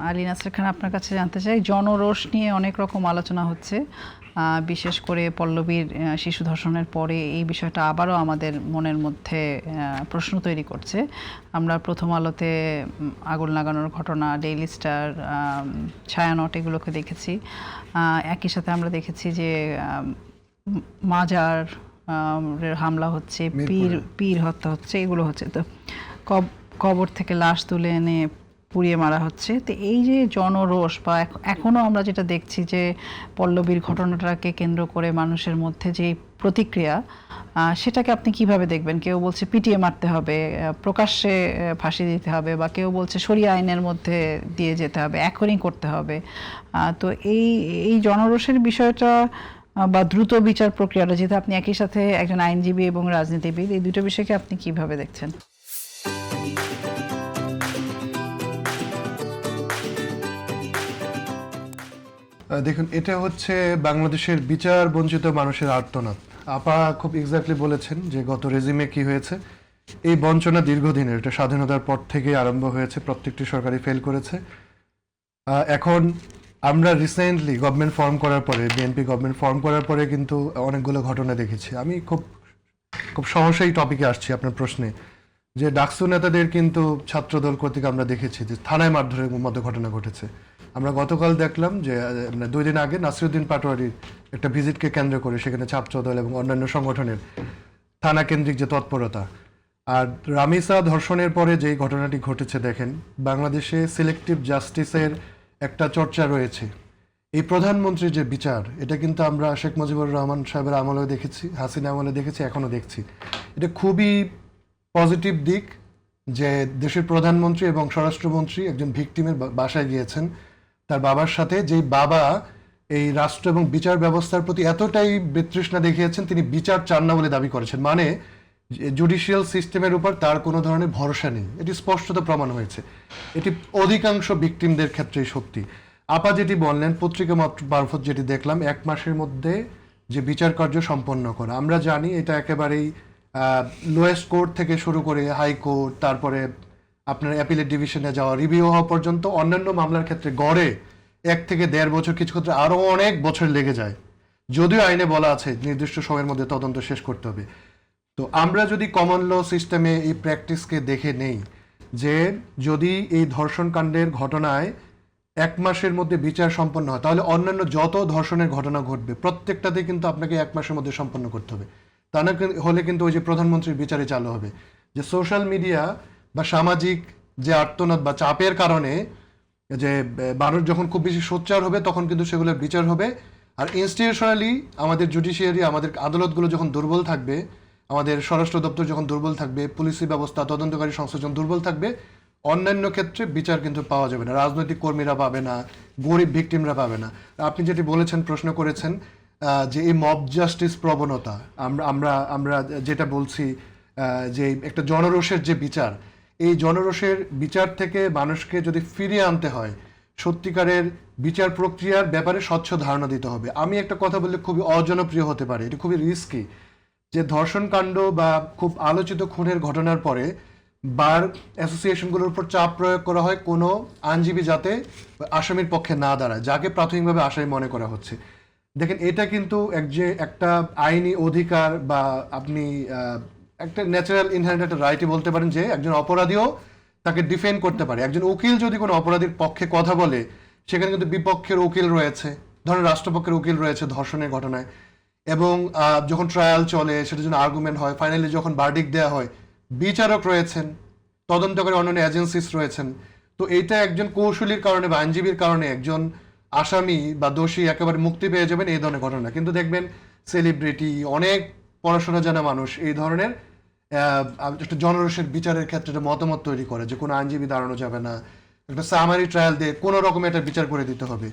আলী নাসের খান, আপনার কাছে জানতে চাই, জনরোষ নিয়ে অনেক রকম আলোচনা হচ্ছে, বিশেষ করে পল্লবীর শিশু ধর্ষণের পরে এই বিষয়টা আবারও আমাদের মনের মধ্যে প্রশ্ন তৈরি করছে। আমরা প্রথম আলোতে আগুন লাগানোর ঘটনা, ডেইলি স্টার, ছায়ানট এগুলোকে দেখেছি। একই সাথে আমরা দেখেছি যে মাজার হামলা হচ্ছে, পীর হত্যা হচ্ছে, এগুলো হচ্ছে। তো কবর থেকে লাশ তুলে এনে পুড়িয়ে মারা হচ্ছে। তো এই যে জনরোষ, বা এখনও আমরা যেটা দেখছি যে পল্লবীর ঘটনাটাকে কেন্দ্র করে মানুষের মধ্যে যে প্রতিক্রিয়া, সেটাকে আপনি কিভাবে দেখবেন? কেউ বলছে পিটিয়ে মারতে হবে, প্রকাশ্যে ফাঁসি দিতে হবে, বা কেউ বলছে শরিয়া আইনের মধ্যে দিয়ে যেতে হবে, এখনই করতে হবে। তো এই জনরোষের বিষয়টা বা দ্রুত বিচার প্রক্রিয়াটা, যেহেতু আপনি একই সাথে একজন আইনজীবী এবং রাজনীতিবিদ, এই দুটো বিষয়কে আপনি কিভাবে দেখছেন? দেখুন, এটা হচ্ছে বাংলাদেশের বিচার বঞ্চিত মানুষের আর্তনাদ। আপা খুব এক্স্যাক্টলি বলেছেন যে গত রেজিমে কি হয়েছে। এই বঞ্চনা দীর্ঘদিনের, এটা স্বাধীনতার পর থেকে আরম্ভ হয়েছে, প্রত্যেকটি সরকারই ফেল করেছে। এখন আমরা রিসেন্টলি গভর্নমেন্ট ফর্ম করার পরে, বিএনপি গভর্নমেন্ট ফর্ম করার পরে কিন্তু অনেকগুলো ঘটনা দেখেছি। আমি খুব সহসাই টপিকে আসছি আপনার প্রশ্নে, যে ডাকসু নেতাদের কিন্তু ছাত্রদল কর্তৃক আমরা দেখেছি যে থানায় মারধরের মতো ঘটনা ঘটেছে। আমরা গতকাল দেখলাম যে 2 দিন আগে নাসিরউদ্দিন পাটোয়ারির একটা ভিজিটকে কেন্দ্র করে সেখানে ছাত্রদল এবং অন্যান্য সংগঠনের থানা কেন্দ্রিক যে তৎপরতা। আর রামিসা ধর্ষণের পরে যেই ঘটনাটি ঘটেছে, দেখেন বাংলাদেশে সিলেক্টিভ জাস্টিসের একটা চর্চা রয়েছে। এই প্রধানমন্ত্রীর যে বিচার, এটা কিন্তু আমরা শেখ মুজিবুর রহমান সাহেবের আমলেও দেখেছি, হাসিনা আমলে দেখেছি, এখনও দেখছি। এটা খুবই পজিটিভ দিক যে দেশের প্রধানমন্ত্রী এবং স্বরাষ্ট্রমন্ত্রী একজন ভিকটিমের বাসায় গিয়েছেন তার বাবার সাথে, যেই বাবা এই রাষ্ট্র এবং বিচার ব্যবস্থার প্রতি এতটাই বিতৃষ্ণা দেখিয়েছেন, তিনি বিচার চান না বলে দাবি করেছেন। মানে জুডিশিয়াল সিস্টেমের উপর তার কোনো ধরনের ভরসা নেই, এটি স্পষ্টত প্রমাণ হয়েছে। এটি অধিকাংশ ভিকটিমদের ক্ষেত্রেই সত্যি। আপা যেটি বললেন, পত্রিকা মারফত যেটি দেখলাম, 1 মাসের মধ্যে যে বিচার কার্য সম্পন্ন করা, আমরা জানি এটা একেবারেই লোয়েস্ট কোর্ট থেকে শুরু করে হাইকোর্ট, তারপরে আপনার অ্যাপিলেট ডিভিশনে যাওয়া, রিভিউ হওয়া পর্যন্ত অন্যান্য মামলার ক্ষেত্রে গড়ে 1 থেকে 1.5 বছর, কিছু ক্ষেত্রে আরও অনেক বছর লেগে যায়, যদিও আইনে বলা আছে নির্দিষ্ট সময়ের মধ্যে তদন্ত শেষ করতে হবে। তো আমরা যদি কমন ল সিস্টেমে এই প্র্যাকটিসকে দেখে নেই, যে যদি এই ধর্ষণ কাণ্ডের ঘটনায় 1 মাসের মধ্যে বিচার সম্পন্ন হয়, তাহলে অন্যান্য যত ধর্ষণের ঘটনা ঘটবে প্রত্যেকটাতে কিন্তু আপনাকে 1 মাসের মধ্যে সম্পন্ন করতে হবে। তা না হলে কিন্তু ওই যে প্রধানমন্ত্রীর বিচারে চালু হবে যে সোশ্যাল মিডিয়া বা সামাজিক যে আর্তনাদ বা চাপের কারণে যে মানুষ যখন খুব বেশি সোচ্চার হবে, তখন কিন্তু সেগুলোর বিচার হবে। আর ইনস্টিটিউশনালি আমাদের জুডিশিয়ারি, আমাদের আদালতগুলো যখন দুর্বল থাকবে, আমাদের স্বরাষ্ট্র দপ্তর যখন দুর্বল থাকবে, পুলিশি ব্যবস্থা, তদন্তকারী সংস্থা যখন দুর্বল থাকবে, অন্যান্য ক্ষেত্রে বিচার কিন্তু পাওয়া যাবে না, রাজনৈতিক কর্মীরা পাবে না, গরিব ভিকটিমরা পাবে না। আপনি যেটি বলেছেন, প্রশ্ন করেছেন যে এই মব জাস্টিস প্রবণতা, আমরা যেটা বলছি যে একটা জনরোষের যে বিচার, এই জনরোষের বিচার থেকে মানুষকে যদি ফিরিয়ে আনতে হয়, সত্যিকারের বিচার প্রক্রিয়ার ব্যাপারে স্বচ্ছ ধারণা দিতে হবে। আমি একটা কথা বললে খুবই অজনপ্রিয় হতে পারে, এটা খুবই রিস্কি, যে ধর্ষণ কাণ্ড বা খুব আলোচিত খুনের ঘটনার পরে বার অ্যাসোসিয়েশনগুলোর উপর চাপ প্রয়োগ করা হয় কোনো আইনজীবী যাতে আসামির পক্ষে না দাঁড়ায়, যাকে প্রাথমিকভাবে আসামি মনে করা হচ্ছে। দেখেন, এটা কিন্তু একটা আইনি অধিকার, বা আপনি একটা ন্যাচারাল ইনহারেন্ট একটা রাইটই বলতে পারেন, যে একজন অপরাধীও তাকে ডিফেন্ড করতে পারে। একজন উকিল যদি কোনো অপরাধীর পক্ষে কথা বলে, সেখানে কিন্তু বিপক্ষের উকিল রয়েছে, ধরেন রাষ্ট্রপক্ষের উকিল রয়েছে ধর্ষণের ঘটনায়, এবং যখন ট্রায়াল চলে, সেটার জন্য আর্গুমেন্ট হয়, ফাইনালি যখন ভার্ডিক্ট দেওয়া হয়, বিচারক রয়েছেন, তদন্তকারী অন্যান্য এজেন্সিস রয়েছেন। তো এইটা একজন কৌশলীর কারণে বা আইনজীবীর কারণে একজন আসামি বা দোষী একেবারে মুক্তি পেয়ে যাবেন, এই ধরনের ঘটনা। কিন্তু দেখবেন সেলিব্রিটি, অনেক পড়াশোনা জানা মানুষ এই ধরনের একটা জনরোষের বিচারের ক্ষেত্রে মতামত তৈরি করে যে কোনো আইনজীবী দাঁড়ানো যাবে না, একটা সামারি ট্রায়াল দিয়ে কোনো রকমের একটা বিচার করে দিতে হবে।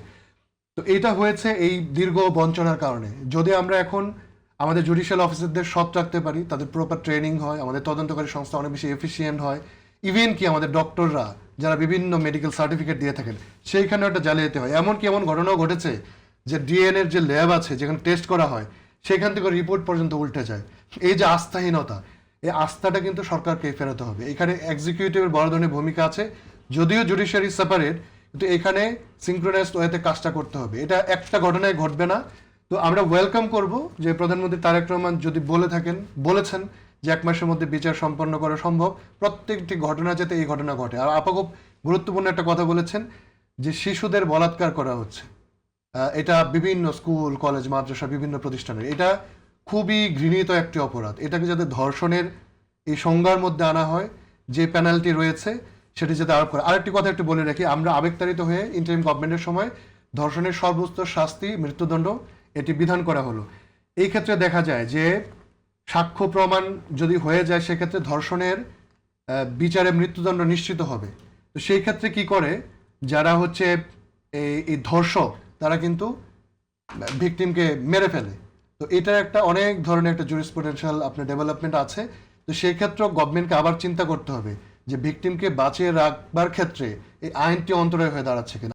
তো এটা হয়েছে এই দীর্ঘ বঞ্চনার কারণে। যদি আমরা এখন আমাদের জুডিশিয়াল অফিসারদের সৎ রাখতে পারি, তাদের প্রপার ট্রেনিং হয়, আমাদের তদন্তকারী সংস্থা অনেক বেশি এফিসিয়েন্ট হয়, ইভেন কি আমাদের ডক্টররা যারা বিভিন্ন মেডিকেল সার্টিফিকেট দিয়ে থাকেন, সেইখানেও একটা জালিয়াতি হয়। এমনকি এমন ঘটনাও ঘটেছে যে ডিএনএর যে ল্যাব আছে, যেখানে টেস্ট করা হয়, সেখান থেকে রিপোর্ট পর্যন্ত উল্টে যায়। এই যে আস্থাহীনতা, এই আস্থাটা কিন্তু সরকারকে ফেরাতে হবে। এখানে এক্সিকিউটিভের বড় ধরনের ভূমিকা আছে, যদিও জুডিশিয়ারি সেপারেট, তো এখানে সিনক্রোনাইজড ওয়েতে কাজটা করতে হবে, এটা একটা ঘটনায় ঘটবে না। তো আমরা ওয়েলকাম করব যে প্রধানমন্ত্রী তারেক রহমান যদি বলেছেন যে 1 মাসের মধ্যে বিচার সম্পন্ন করা সম্ভব, প্রত্যেকটি ঘটনা যাতে এই ঘটনা ঘটে। আর আপা খুব গুরুত্বপূর্ণ একটা কথা বলেছেন যে শিশুদের বলাৎকার করা হচ্ছে, এটা বিভিন্ন স্কুল কলেজ মাদ্রাসা বিভিন্ন প্রতিষ্ঠানের, এটা খুবই ঘৃণিত একটি অপরাধ। এটাকে যাতে ধর্ষণের এই সংজ্ঞার মধ্যে আনা হয়, যে পেনাল্টি রয়েছে সেটি যাতে আরোপ করে। আরেকটি কথা একটু বলে রাখি, আমরা আবেগতাড়িত হয়ে ইন্টারিম গভর্নমেন্টের সময় ধর্ষণের সর্বোচ্চ শাস্তি মৃত্যুদণ্ড এটি বিধান করা হলো। এই ক্ষেত্রে দেখা যায় যে সাক্ষ্য প্রমাণ যদি হয়ে যায় সেক্ষেত্রে ধর্ষণের বিচারে মৃত্যুদণ্ড নিশ্চিত হবে। তো সেই ক্ষেত্রে কি করে, যারা হচ্ছে এই ধর্ষক তারা কিন্তু ভিকটিমকে মেরে ফেলে। তো এটা একটা অনেক ধরনের একটা জুরিসপ্রুডেন্সিয়াল আপনার ডেভেলপমেন্ট আছে। তো সেই ক্ষেত্রে গভর্নমেন্টকে আবার চিন্তা করতে হবে যে ভিকটিমকে বাঁচিয়ে রাখবার ক্ষেত্রে এই আইনটি অন্তরায় হয়ে দাঁড়াচ্ছে কিনা।